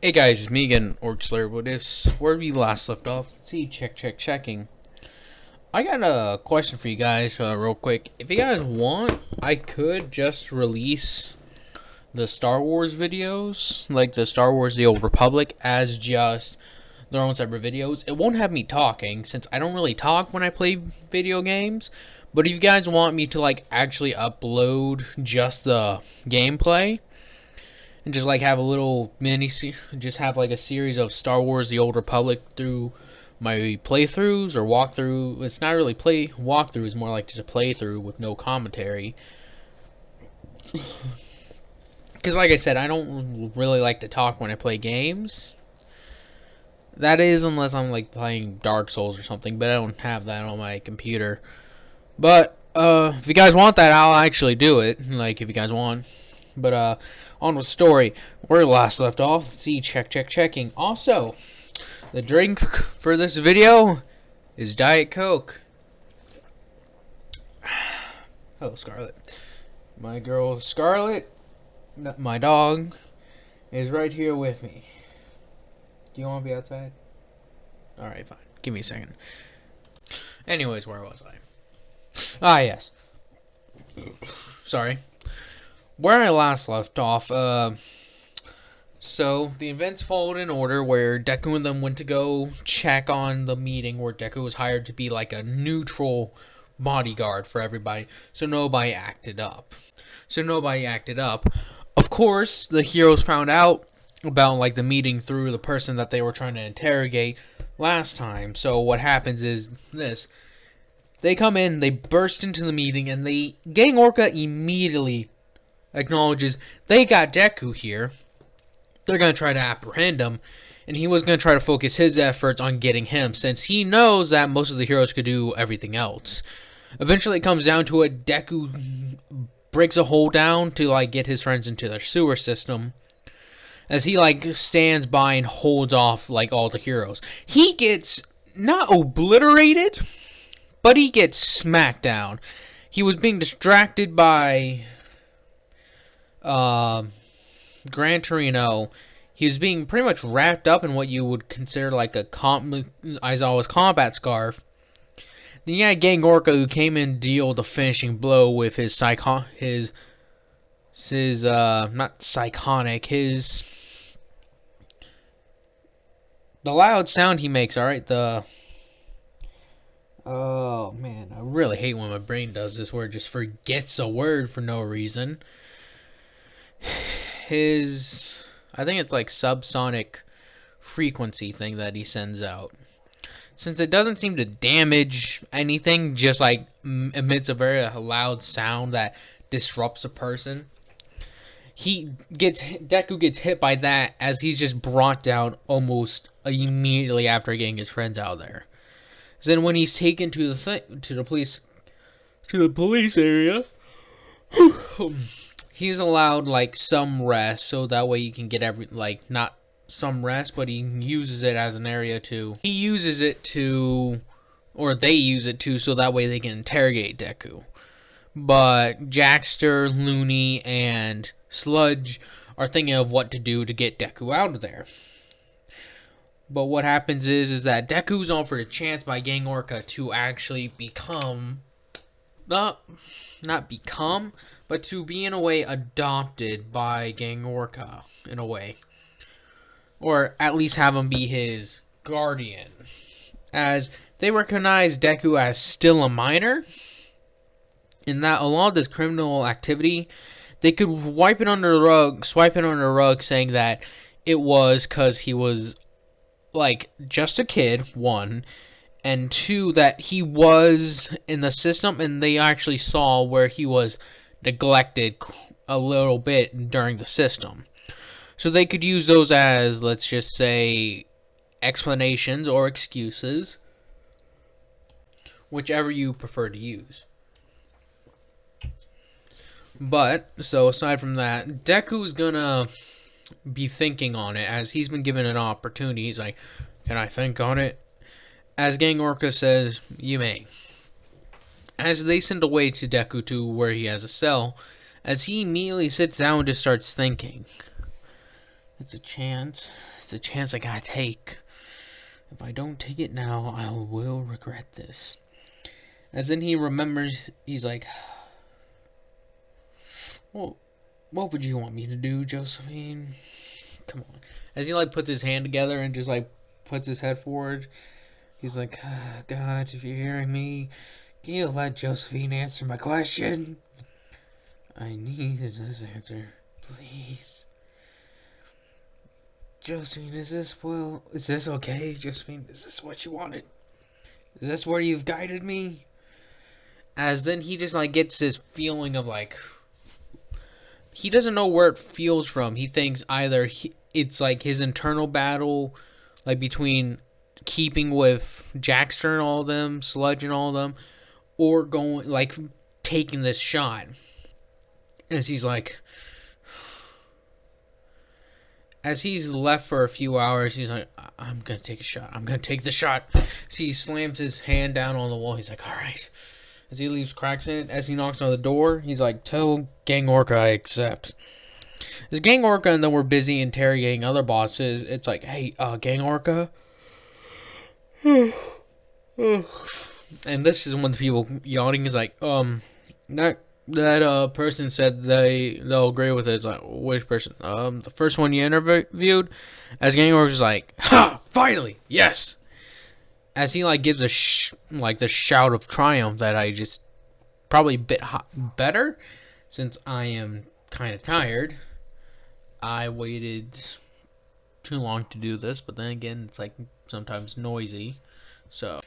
Hey guys, it's me again, Orc What ifs? Where we last left off? Let's see, checking. I got a question for you guys, real quick. If you guys want, I could just release the Star Wars videos, like the Star Wars The Old Republic, as just their own separate videos. It won't have me talking, since I don't really talk when I play video games. But if you guys want me to, like, actually upload just the gameplay, and just like have a little just have like a series of Star Wars: The Old Republic through my playthroughs or walkthrough. It's not really walkthrough; it's more like just a playthrough with no commentary. Because, like I said, I don't really like to talk when I play games. That is, unless I'm like playing Dark Souls or something, but I don't have that on my computer. But if you guys want that, I'll actually do it. Like, if you guys want. But on with the story. Where last left off. Let's see, checking. Also, the drink for this video is Diet Coke. Hello, Scarlet. My girl Scarlet, my dog, is right here with me. Do you want to be outside? Alright, fine. Give me a second. Anyways, where was I? Ah, yes. Sorry. Where I last left off, so the events followed in order where Deku and them went to go check on the meeting where Deku was hired to be like a neutral bodyguard for everybody, so nobody acted up. Of course, the heroes found out about like the meeting through the person that they were trying to interrogate last time. So what happens is this. They come in, they burst into the meeting, and Gang Orca immediately acknowledges they got Deku here. They're going to try to apprehend him, and he was going to try to focus his efforts on getting him, since he knows that most of the heroes could do everything else. Eventually it comes down to it. Deku breaks a hole down to like get his friends into their sewer system, as he like stands by and holds off like all the heroes. He gets not obliterated, but he gets smacked down. He was being distracted by Gran Torino. He was being pretty much wrapped up in what you would consider like a combat scarf. Then you had Gang Orca, who came in to deal the finishing blow with his not psychonic, the loud sound he makes, alright, oh man, I really hate when my brain does this where it just forgets a word for no reason. I think it's like subsonic frequency thing that he sends out. Since it doesn't seem to damage anything, just like emits a very loud sound that disrupts a person. Deku gets hit by that as he's just brought down almost immediately after getting his friends out of there. So then when he's taken to the police area, he's allowed like some rest, so that way you can get not some rest, but he uses it as an area to. He uses it to, or they use it to, so that way they can interrogate Deku. But Jackster, Looney, and Sludge are thinking of what to do to get Deku out of there. But what happens is that Deku's offered a chance by Gang Orca to actually become, not become, but to be in a way adopted by Gang Orca in a way. Or at least have him be his guardian. As they recognize Deku as still a minor, in that a lot of this criminal activity, they could swipe it under the rug, saying that it was because he was like just a kid, one, and two, that he was in the system and they actually saw where he was neglected a little bit during the system. So they could use those as, let's just say, explanations or excuses, whichever you prefer to use. But, so aside from that, Deku's gonna be thinking on it, as he's been given an opportunity. He's like, can I think on it? As Gang Orca says, you may. As they send away to Deku to where he has a cell, as he immediately sits down and just starts thinking. It's a chance. It's a chance I gotta take. If I don't take it now, I will regret this. As then he remembers, he's like, well, what would you want me to do, Josephine? Come on. As he like puts his hand together and just like puts his head forward, he's like, oh, God, if you're hearing me, can you let Josephine answer my question? I need this answer, please. Josephine, is this okay? Josephine, is this what you wanted? Is this where you've guided me? As then he just like gets this feeling of like, he doesn't know where it feels from. He thinks either it's like his internal battle, like between keeping with Jackster and all of them, Sludge and all of them, or going like taking this shot. As he's like, as he's left for a few hours, he's like, I'm gonna take a shot. I'm gonna take the shot. So he slams his hand down on the wall. He's like, all right. As he leaves cracks in it, as he knocks on the door, he's like, tell Gang Orca I accept. As Gang Orca and then we're busy interrogating other bosses, it's like, hey, Gang Orca. And this is when the people yawning is like, that person said they'll agree with it. It's like, which person? The first one you interviewed? As Gang Orca's like, ha! Finally! Yes! As he like gives the shout of triumph that I just probably a bit better since I am kind of tired. I waited too long to do this, but then again, it's like sometimes noisy. So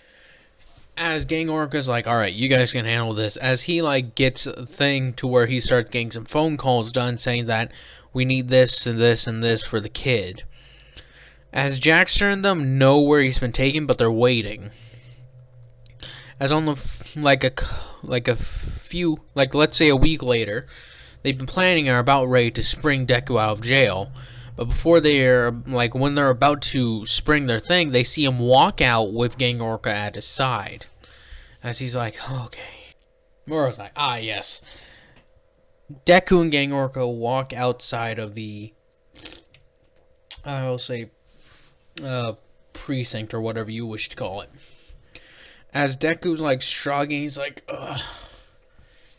as Gang Orca's like, all right, you guys can handle this. As he like gets a thing to where he starts getting some phone calls done saying that we need this and this and this for the kid. As Jackster and them know where he's been taken, but they're waiting. As on the let's say a week later, they've been planning and are about ready to spring Deku out of jail. But before when they're about to spring their thing, they see him walk out with Gang Orca at his side. As he's like, okay. Moro's like, yes. Deku and Gang Orca walk outside of the, I'll say, precinct or whatever you wish to call it. As Deku's like shrugging, he's like, ugh.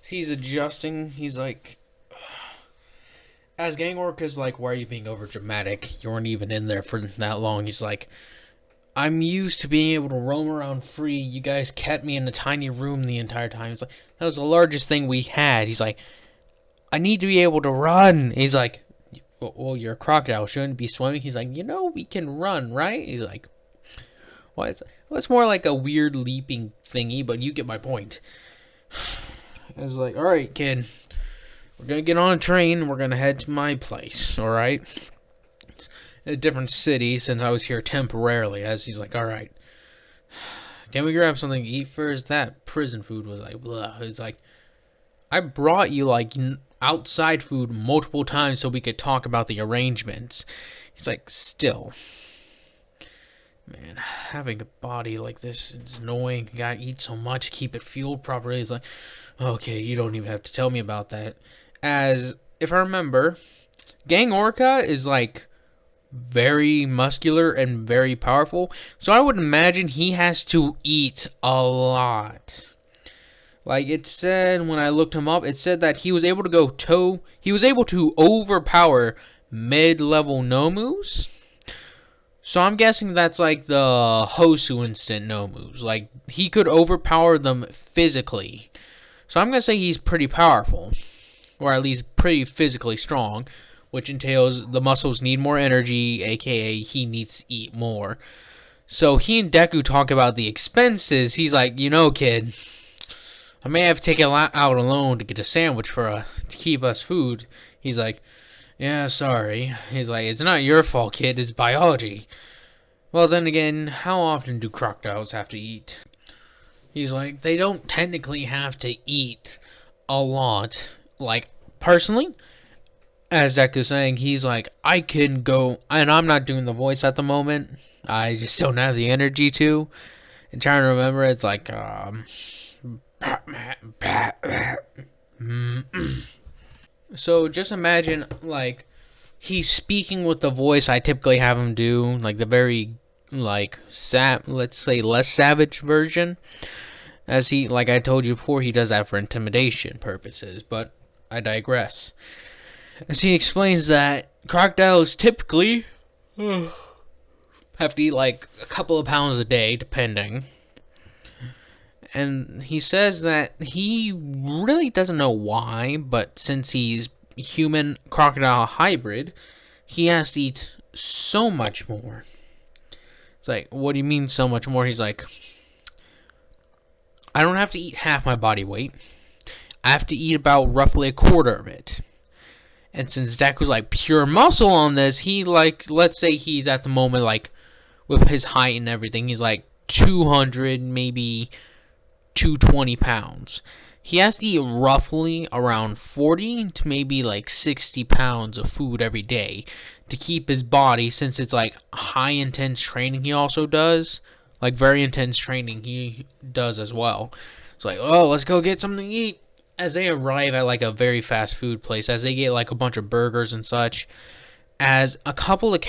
He's adjusting, he's like, ugh. As Gang Orca's like, why are you being over dramatic? You weren't even in there for that long. He's like, I'm used to being able to roam around free. You guys kept me in a tiny room the entire time. He's like, that was the largest thing we had. He's like, I need to be able to run. He's like, well, you're a crocodile, shouldn't be swimming. He's like, we can run, right? He's like, well, it's more like a weird leaping thingy, but you get my point. I was like, all right, kid, we're gonna get on a train. We're gonna head to my place, all right? In a different city since I was here temporarily. As he's like, all right, can we grab something to eat first? That prison food was like, blah. It's like, I brought you like outside food multiple times so we could talk about the arrangements. He's like, still, man, having a body like this is annoying. You gotta eat so much, keep it fueled properly. It's like, okay, you don't even have to tell me about that. As if I remember, Gang Orca is like very muscular and very powerful, so I would imagine he has to eat a lot. Like it said when I looked him up, it said that he was able to overpower mid-level Nomus. So I'm guessing that's like the Hosu instant Nomus. Like he could overpower them physically. So I'm going to say he's pretty powerful, or at least pretty physically strong, which entails the muscles need more energy, aka he needs to eat more. So he and Deku talk about the expenses. He's like, kid, I may have to take it out alone to get a sandwich to keep us food. He's like, yeah, sorry. He's like, it's not your fault, kid. It's biology. Well, then again, how often do crocodiles have to eat? He's like, they don't technically have to eat a lot. Like, personally, as Deku's saying, he's like, I can go, and I'm not doing the voice at the moment. I just don't have the energy to. And trying to remember, it's like, so just imagine, like, he's speaking with the voice I typically have him do, like the very like let's say less savage version. As he, like I told you before, he does that for intimidation purposes, but I digress. As he explains that crocodiles typically have to eat like a couple of pounds a day, depending. And he says that he really doesn't know why, but since he's human crocodile hybrid, he has to eat so much more. It's like, what do you mean so much more? He's like, I don't have to eat half my body weight. I have to eat about roughly a quarter of it. And since Deku's like pure muscle on this, he like, let's say he's at the moment like with his height and everything, he's like 200, maybe 220 pounds. He has to eat roughly around 40 to maybe like 60 pounds of food every day to keep his body, since it's like high intense training he also does. Like very intense training he does as well. It's like, oh, let's go get something to eat. As they arrive at like a very fast food place, as they get like a bunch of burgers and such, as a couple of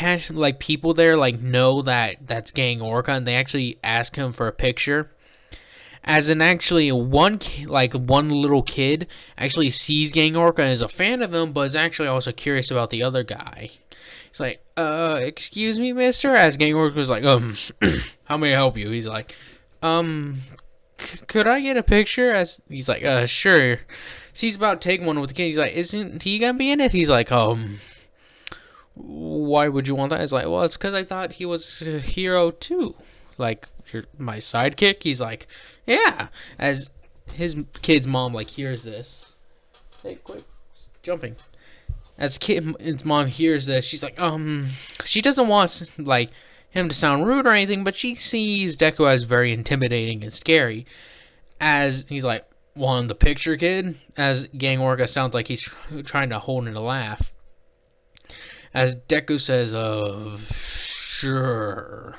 people there like know that that's Gang Orca, and they actually ask him for a picture. As in, actually, one little kid actually sees Gang Orca and is a fan of him, but is actually also curious about the other guy. He's like, excuse me, mister? As Gang Orca was like, how may I help you? He's like, could I get a picture? As he's like, sure. So he's about to take one with the kid. He's like, isn't he gonna be in it? He's like, why would you want that? He's like, well, it's because I thought he was a hero too. Like, you're my sidekick? He's like, yeah. As his kid's mom like hears this, hey, quick, jumping. As his mom hears this, she's like, she doesn't want like him to sound rude or anything, but she sees Deku as very intimidating and scary. As he's like, want the picture, kid? As Gang Orca sounds like he's trying to hold in a laugh. As Deku says, sure.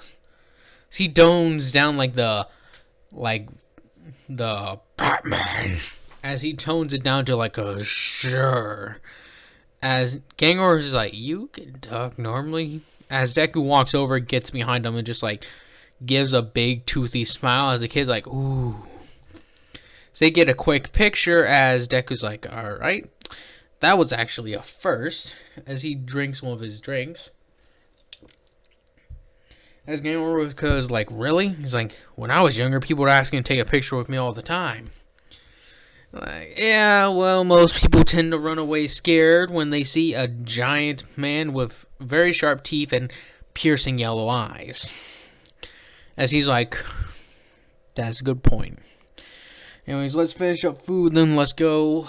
He tones down like the Batman. As he tones it down to like a sure. As Gang Orca is like, you can talk normally. As Deku walks over, gets behind him, and just like gives a big toothy smile. As the kid's like, ooh. So they get a quick picture. As Deku's like, all right, that was actually a first. As he drinks one of his drinks. As Gang Orca is like, really? He's like, when I was younger, people were asking to take a picture with me all the time. Like, yeah, well, most people tend to run away scared when they see a giant man with very sharp teeth and piercing yellow eyes. As he's like, that's a good point. Anyways, let's finish up food, then let's go.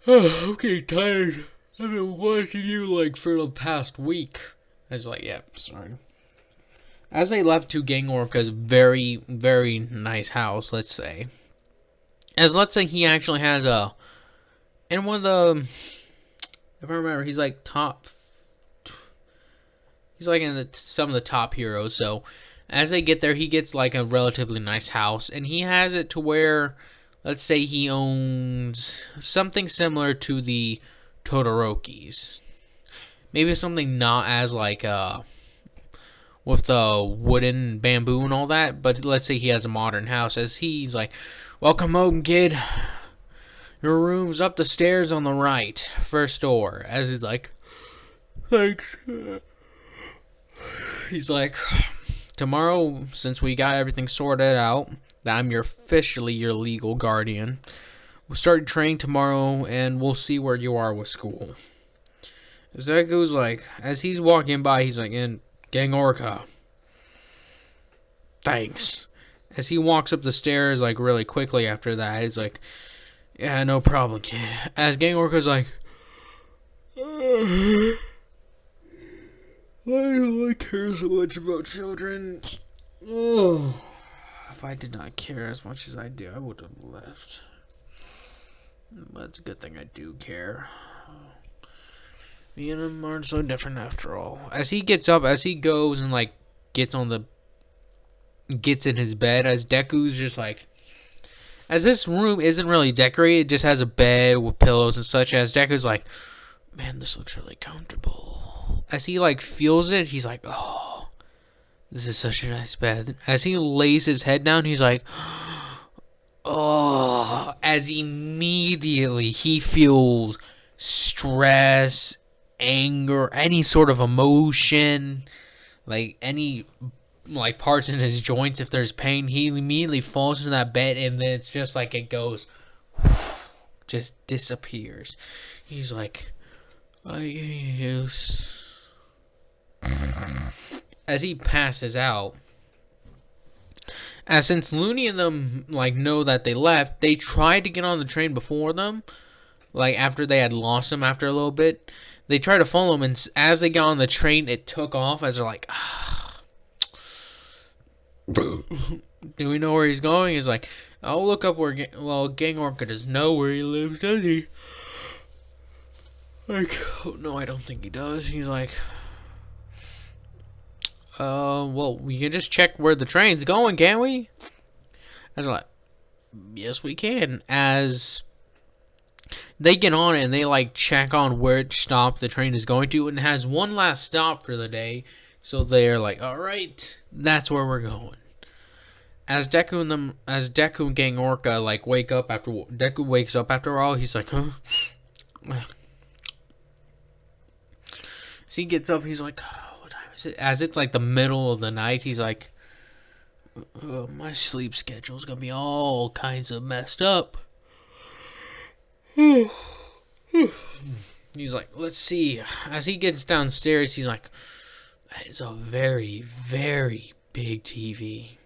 I'm getting tired. I've been watching you like for the past week. I was like, yeah, sorry. As they left to Gang Orca's very, very nice house, let's say. As let's say he actually has and one of the, if I remember, he's like he's like in some of the top heroes. So as they get there, he gets like a relatively nice house, and he has it to where, let's say he owns something similar to the Todorokis. Maybe something not as like with the wooden bamboo and all that, but let's say he has a modern house. As he's like, welcome home, kid. Your room's up the stairs on the right, first door. As he's like, thanks. He's like, tomorrow, since we got everything sorted out, that I'm officially your legal guardian, we'll start training tomorrow, and we'll see where you are with school. As that goes, like, as he's walking by, he's like, in Gang Orca, thanks. As he walks up the stairs, like, really quickly after that, he's like, yeah, no problem, kid. As Gang Orca's like, why do I care so much about children? Oh, if I did not care as much as I do, I would have left. But it's a good thing I do care. Me and him aren't so different after all. As he gets up, as he goes and like gets in his bed, as Deku's just like, as this room isn't really decorated, it just has a bed with pillows and such. As Deku's like, man, this looks really comfortable. As he like feels it, he's like, oh, this is such a nice bed. As he lays his head down, he's like, oh, as immediately he feels stress, anger, any sort of emotion, like any like parts in his joints. If there's pain, he immediately falls into that bed, and then it's just like it goes, just disappears. He's like, I use. As he passes out, as since Looney and them like know that they left, they tried to get on the train before them. Like after they had lost him after a little bit, they tried to follow him, and as they got on the train, it took off. As they're like, do we know where he's going? He's like, I'll look up where. Gang Orca doesn't know where he lives, does he? Like, oh, no, I don't think he does. He's like, well, we can just check where the train's going, can't we? I was like, yes, we can. As they get on it and they like check on which stop the train is going to, and it has one last stop for the day. So they're like, all right, that's where we're going. As Deku and Gang Orca like wake up after Deku wakes up after all, he's like, huh? So he gets up, he's like, what time is it? As it's like the middle of the night, he's like, my sleep schedule's gonna be all kinds of messed up. He's like, let's see. As he gets downstairs, he's like, that is a very, very big TV.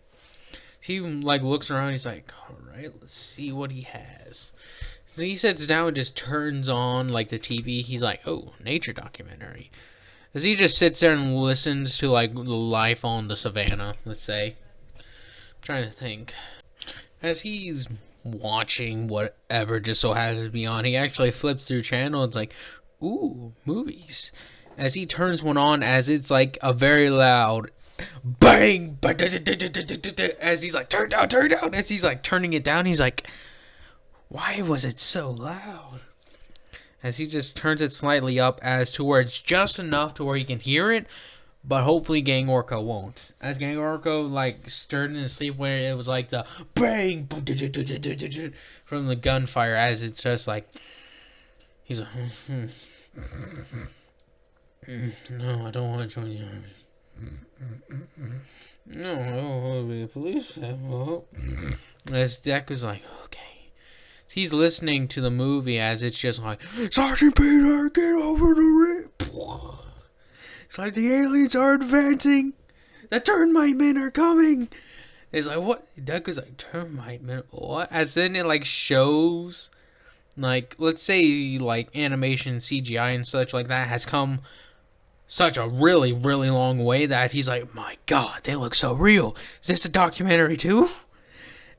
He like looks around, he's like, alright, let's see what he has. So he sits down and just turns on like the TV. He's like, oh, nature documentary. As he just sits there and listens to like life on the savannah, let's say. I'm trying to think. As he's watching whatever just so happens to be on, he actually flips through channel. It's like, ooh, movies. As he turns one on, as it's like a very loud bang, as he's like, turn down. As he's like turning it down, he's like, why was it so loud? As he just turns it slightly up as to where it's just enough to where he can hear it, but hopefully Gang Orca won't. As Gang Orca like stirred in his sleep where it was like the bang from the gunfire, as it's just like, he's like, no, I don't want to join the army. No, I don't want to be a police. As Deku's like, okay. He's listening to the movie as it's just like, Sergeant Peter, get over the rip. It's like the aliens are advancing. The termite men are coming. It's like, what? Deku's like, termite men? What? As then it like shows, like, let's say like animation, CGI and such like that has come such a really, really long way that he's like, my God, they look so real. Is this a documentary too?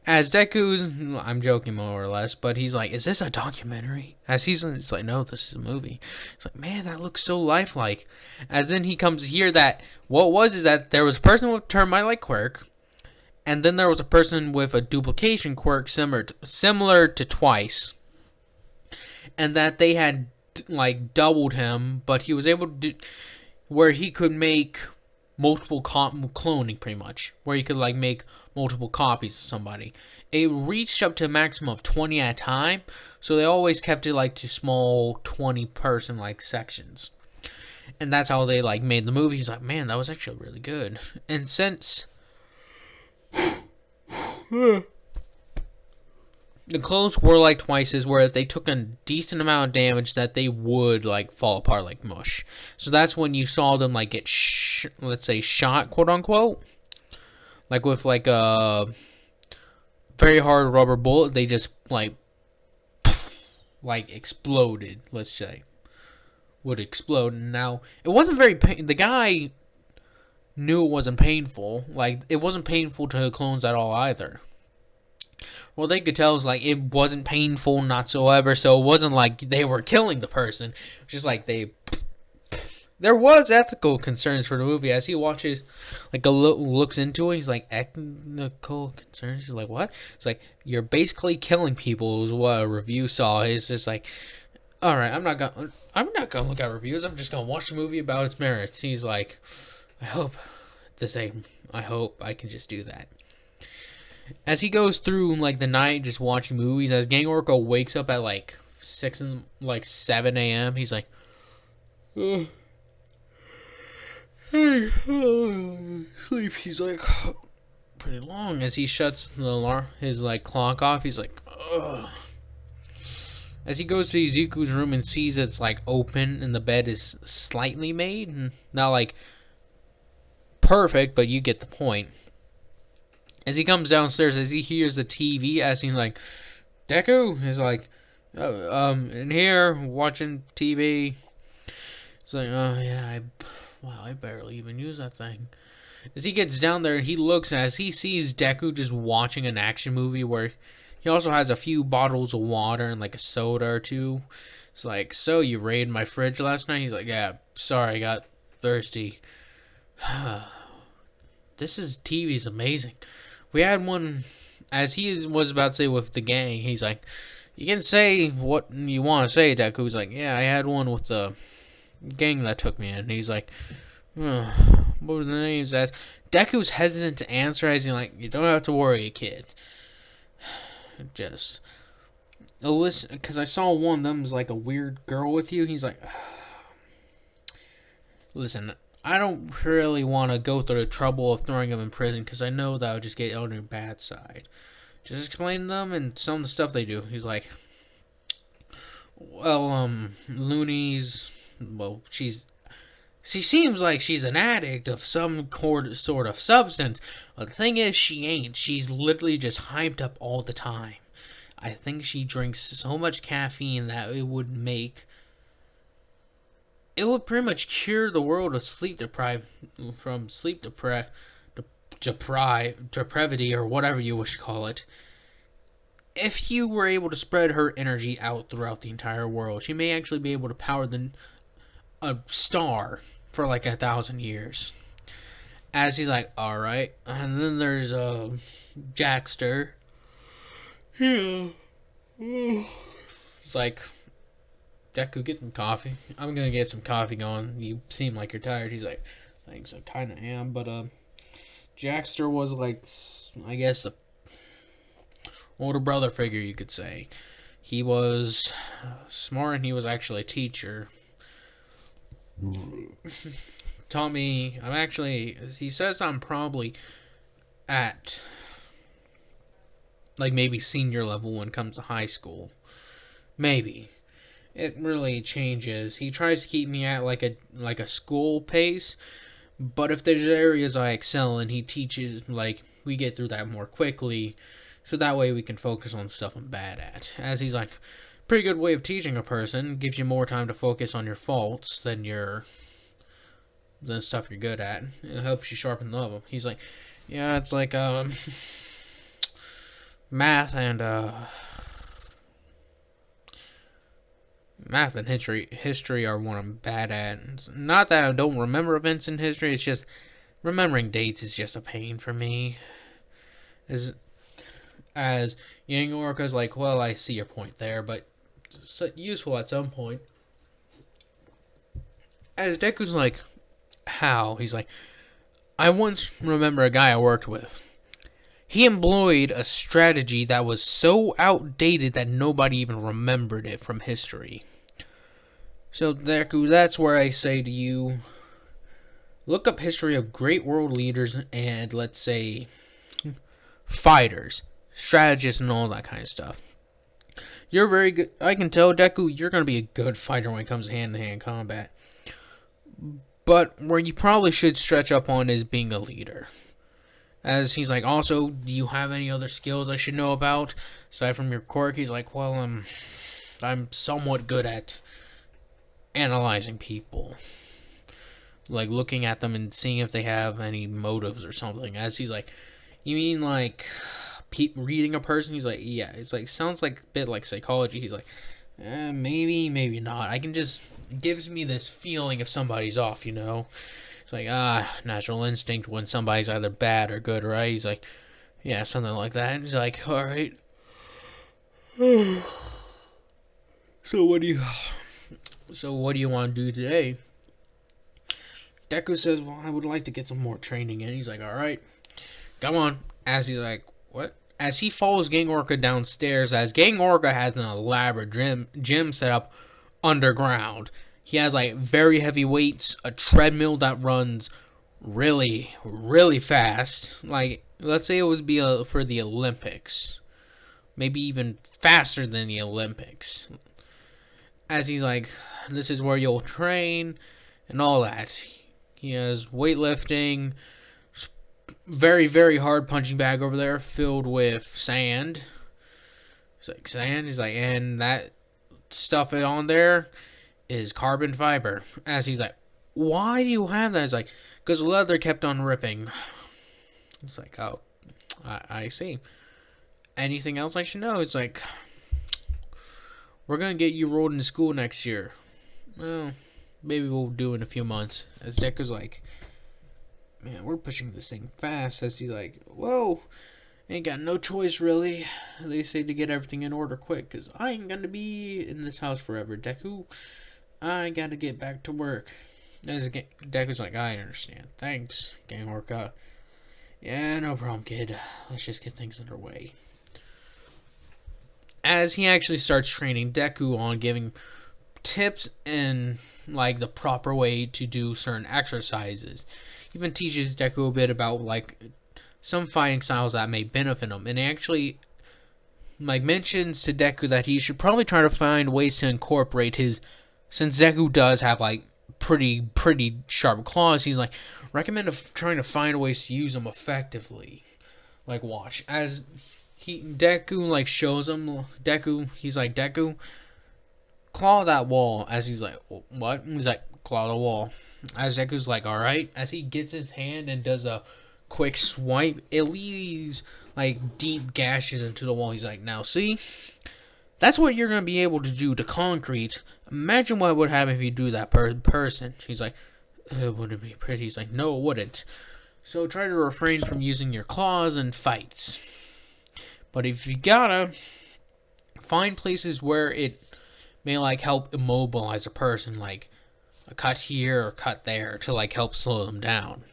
As Deku's, I'm joking more or less, but he's like, is this a documentary? As it's like, no, this is a movie. It's like, man, that looks so lifelike. As then he comes to hear that what was is that there was a person with termite-like quirk, and then there was a person with a duplication quirk similar to Twice, and that they had like doubled him, but he was able to do where he could make multiple cloning, pretty much, where he could like make multiple copies of somebody. It reached up to a maximum of 20 at a time, so they always kept it like to small 20 person like sections, and that's how they like made the movie. He's like, man, that was actually really good. And since the clones were like Twice's, where if they took a decent amount of damage that they would like fall apart like mush, so that's when you saw them like get let's say shot, quote unquote, like with like a very hard rubber bullet. They just like exploded, let's say, would explode. And now it wasn't very the guy knew it wasn't painful. Like, it wasn't painful to the clones at all either. Well, they could tell is like it wasn't painful whatsoever, so it wasn't like they were killing the person. It was just like there was ethical concerns for the movie. As he watches, like looks into it, he's like, ethical concerns. He's like, what? It's like, you're basically killing people is what a review saw. It's just like, all right, I'm not gonna look at reviews. I'm just gonna watch the movie about its merits. He's like, I hope I hope I can just do that. As he goes through like the night just watching movies, as Gang Orca wakes up at like 7 a.m., he's like, oh, hey, sleep. He's like, pretty long. As he shuts the alarm, his like clock off, he's like, ugh. As he goes to Izuku's room and sees it's like open and the bed is slightly made, not like perfect, but you get the point. As he comes downstairs, as he hears the TV, as he's like, Deku is like, in here watching TV. It's like, oh yeah, I barely even use that thing. As he gets down there, he looks, and as he sees Deku just watching an action movie where he also has a few bottles of water and like a soda or two. It's like, so you raided my fridge last night? He's like, yeah, sorry, I got thirsty. This TV's amazing. We had one, as he was about to say with the gang, he's like, you can say what you want to say, Deku's like, yeah, I had one with the gang that took me in. He's like, what were the names? As Deku's hesitant to answer, as he's like, you don't have to worry, kid. Just listen, because I saw one of them was like a weird girl with you. He's like, listen, I don't really want to go through the trouble of throwing him in prison because I know that would just get on your bad side. Just explain to them and some of the stuff they do. He's like, well, Looney's, well, she seems like she's an addict of some sort of substance. But the thing is, she ain't. She's literally just hyped up all the time. I think she drinks so much caffeine that it would pretty much cure the world of depravity, or whatever you wish to call it. If you were able to spread her energy out throughout the entire world, she may actually be able to power a star for like 1,000 years. As he's like, all right. And then there's Jackster. Yeah. It's like, Deku, get some coffee. I'm gonna get some coffee going. You seem like you're tired. He's like, thanks, I kinda am. But Jackster was like, I guess, the older brother figure, you could say. He was smart, and he was actually a teacher. Taught me, he says I'm probably at like maybe senior level when it comes to high school. Maybe. It really changes. He tries to keep me at like a school pace, but if there's areas I excel in, he teaches, like, we get through that more quickly, so that way we can focus on stuff I'm bad at. As he's like, pretty good way of teaching a person, gives you more time to focus on your faults than the stuff you're good at. It helps you sharpen the level. He's like, yeah, it's like math and history are what I'm bad at. Not that I don't remember events in history, it's just remembering dates is just a pain for me. As Gang Orca's like, well, I see your point there, but it's useful at some point. As Deku's like, how? He's like, I once remember a guy I worked with. He employed a strategy that was so outdated that nobody even remembered it from history. So, Deku, that's where I say to you, look up history of great world leaders and, let's say, fighters, strategists, and all that kind of stuff. You're very good. I can tell, Deku, you're going to be a good fighter when it comes to hand-to-hand combat. But where you probably should stretch up on is being a leader. As he's like, also, do you have any other skills I should know about? Aside from your quirk, he's like, well, I'm somewhat good at analyzing people. Like, looking at them and seeing if they have any motives or something. As he's like, you mean like reading a person? He's like, yeah. It's like, sounds like a bit like psychology. He's like, maybe not. I can just, gives me this feeling if somebody's off, you know? It's like, natural instinct when somebody's either bad or good, right? He's like, yeah, something like that. And he's like, alright. So what do you... So what do you want to do today? Deku says, well, I would like to get some more training in. He's like, alright, come on. As he's like, what? As he follows Gang Orca downstairs, as Gang Orca has an elaborate gym set up underground. He has like very heavy weights, a treadmill that runs really, really fast. Like, let's say it would be for the Olympics. Maybe even faster than the Olympics. As he's like, this is where you'll train and all that. He has weightlifting, very, very hard punching bag over there filled with sand. He's like, sand? He's like, and that stuff on there is carbon fiber. As he's like, why do you have that? It's like, because the leather kept on ripping. It's like, oh, I see. Anything else I should know? It's like, we're going to get you enrolled in school next year. Well, maybe we'll do in a few months. As Deku's like, man, we're pushing this thing fast. As he's like, whoa, ain't got no choice really. They say to get everything in order quick, because I ain't going to be in this house forever, Deku. I got to get back to work. As Deku's like, I understand. Thanks, Gang Orca. Yeah, no problem, kid. Let's just get things underway. As he actually starts training Deku on giving tips and like the proper way to do certain exercises. He even teaches Deku a bit about like some fighting styles that may benefit him, and he actually like mentions to Deku that he should probably try to find ways to incorporate his, since Deku does have like pretty sharp claws. He's like, recommend trying to find ways to use them effectively. Like, watch as Deku like shows him. He's like, Deku, claw that wall. As he's like, what? He's like, claw the wall. As Deku's like, alright. As he gets his hand and does a quick swipe, it leaves like deep gashes into the wall. He's like, now see? That's what you're going to be able to do to concrete. Imagine what would happen if you do that person. He's like, wouldn't it be pretty? He's like, no, it wouldn't. So try to refrain from using your claws in fights. But if you gotta, find places where it may like help immobilize a person, like a cut here or cut there to like help slow them down.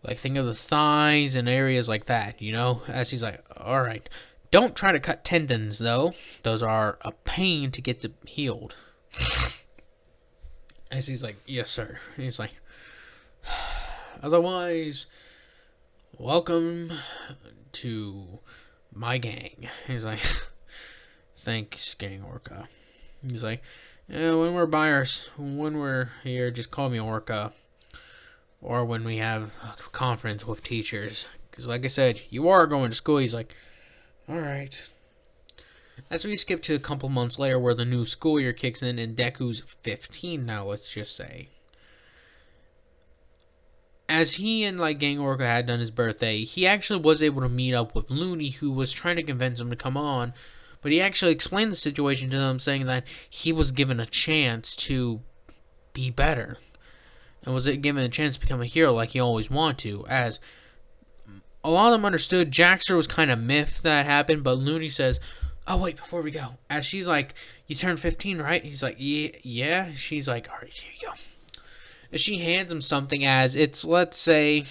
Like think of the thighs and areas like that, you know? As he's like, alright. Don't try to cut tendons though. Those are a pain to get healed. As he's like, yes sir. He's like, otherwise, welcome to my gang. He's like, thanks, Gang Orca. He's like, yeah, when we're here, just call me Orca. Or when we have a conference with teachers. Because like I said, you are going to school. He's like, alright. As we skip to a couple months later where the new school year kicks in and Deku's 15 now, let's just say. As he and like Gang Orca had done his birthday, he actually was able to meet up with Looney, who was trying to convince him to come on. But he actually explained the situation to them, saying that he was given a chance to be better. And was given a chance to become a hero like he always wanted to. As a lot of them understood, Jaxter was kind of miffed that happened, but Looney says, oh wait, before we go. As she's like, you turned 15, right? He's like, yeah. She's like, alright, here you go. And she hands him something as it's, let's say,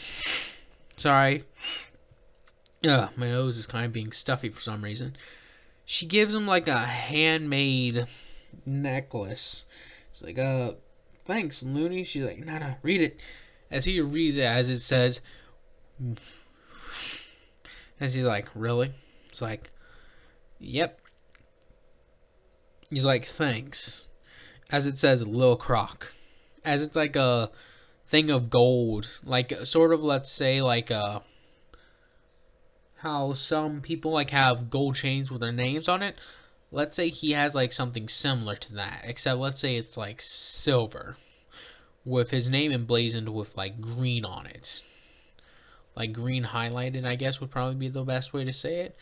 sorry. My nose is kind of being stuffy for some reason. She gives him like a handmade necklace. It's like, thanks, Looney. She's like, no, read it. As he reads it, as it says, as he's like, really? It's like, yep. He's like, thanks. As it says, Lil Croc. As it's like a thing of gold. Like, sort of, let's say, like, how some people, like, have gold chains with their names on it. Let's say he has, like, something similar to that. Except, let's say it's, like, silver. With his name emblazoned with, like, green on it. Like, green highlighted, I guess, would probably be the best way to say it.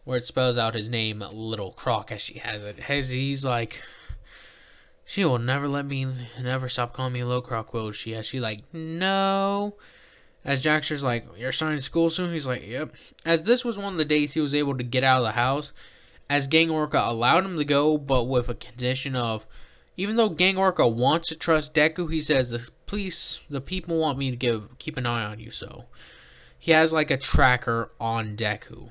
Where it spells out his name, Little Croc, as she has it. As he's like, she will never stop calling me Little Croc, will she? As she like, no. As Jaxter's like, you're starting school soon? He's like, yep. As this was one of the days he was able to get out of the house. As Gang Orca allowed him to go, but with a condition of, Even though Gang Orca wants to trust Deku, he says the people want me to keep an eye on you, so he has like a tracker on Deku.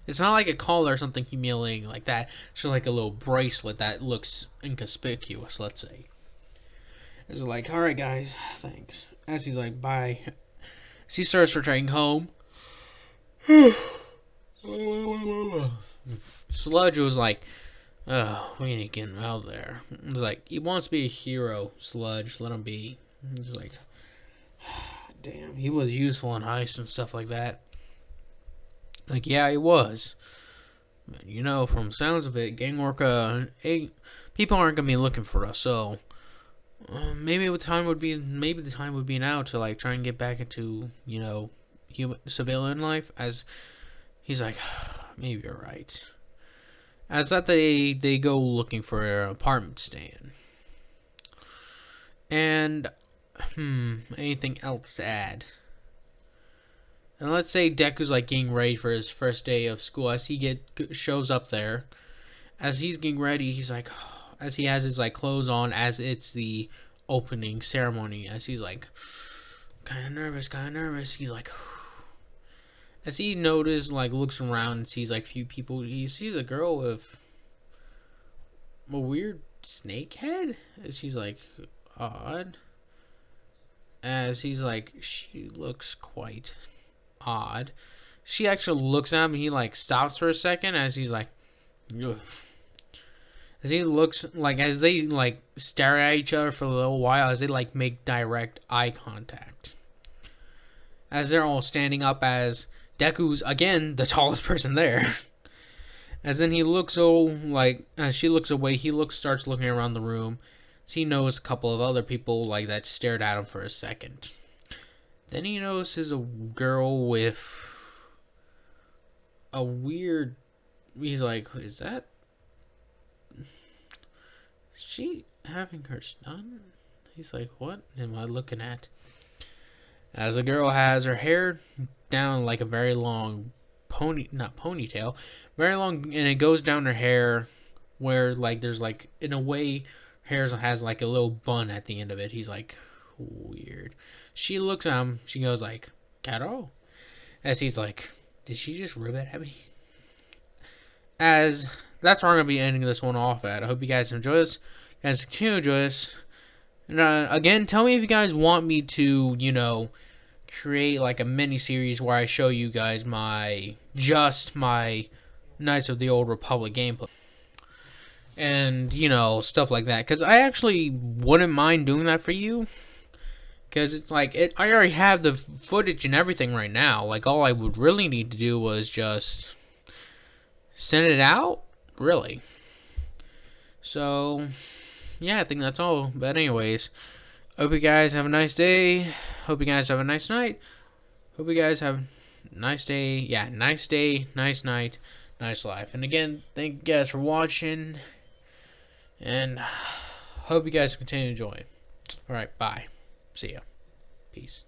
It's not like a collar or something humiliating like that. It's just like a little bracelet that looks inconspicuous, let's say. As they're like, alright guys, thanks. As he's like, bye. As he starts returning home, Sludge was like, oh, we need to get him out there. He's like, he wants to be a hero, Sludge, let him be. He's like, damn, he was useful in heists and stuff like that. Like, yeah, he was. But, you know, from sounds of it, Gang Orca, people aren't gonna be looking for us. So maybe the time would be now to like try and get back into, you know, civilian life. As he's like, maybe you're right. As that they go looking for an apartment stand. And anything else to add? And let's say Deku's like getting ready for his first day of school. As he shows up there, as he's getting ready, he's like, as he has his like clothes on, as it's the opening ceremony. As he's like, kind of nervous. He's like, as he notices, like looks around and sees like few people. He sees a girl with a weird snake head. And she's like, odd. As he's like, she looks quite odd. She actually looks at him and he like stops for a second as he's like, ugh. As he looks like, as they like stare at each other for a little while, as they like make direct eye contact. As they're all standing up, as Deku's again the tallest person there. As then he looks as she looks away, starts looking around the room. So he knows a couple of other people like that stared at him for a second. Then he notices a girl with a weird. He's like, is that? Is she having her son? He's like, what am I looking at? As the girl has her hair down like a very long ponytail, very long, and it goes down her hair where like there's like in a way hair has like a little bun at the end of it. He's like, weird. She looks at him. She goes like, Caro? As he's like, did she just rib it at me? As that's where I'm going to be ending this one off at. I hope you guys enjoy this. Guys, continue to enjoy this. And again, tell me if you guys want me to, you know, create like a mini series where I show you guys my Knights of the Old Republic gameplay. And, you know, stuff like that. Because I actually wouldn't mind doing that for you. Because it's like, I already have the footage and everything right now. Like, all I would really need to do was just send it out. Really. So, yeah, I think that's all. But anyways, hope you guys have a nice day. Hope you guys have a nice night. Hope you guys have a nice day. Yeah, nice day, nice night, nice life. And again, thank you guys for watching. And hope you guys continue to enjoy. Alright, bye. See ya. Peace.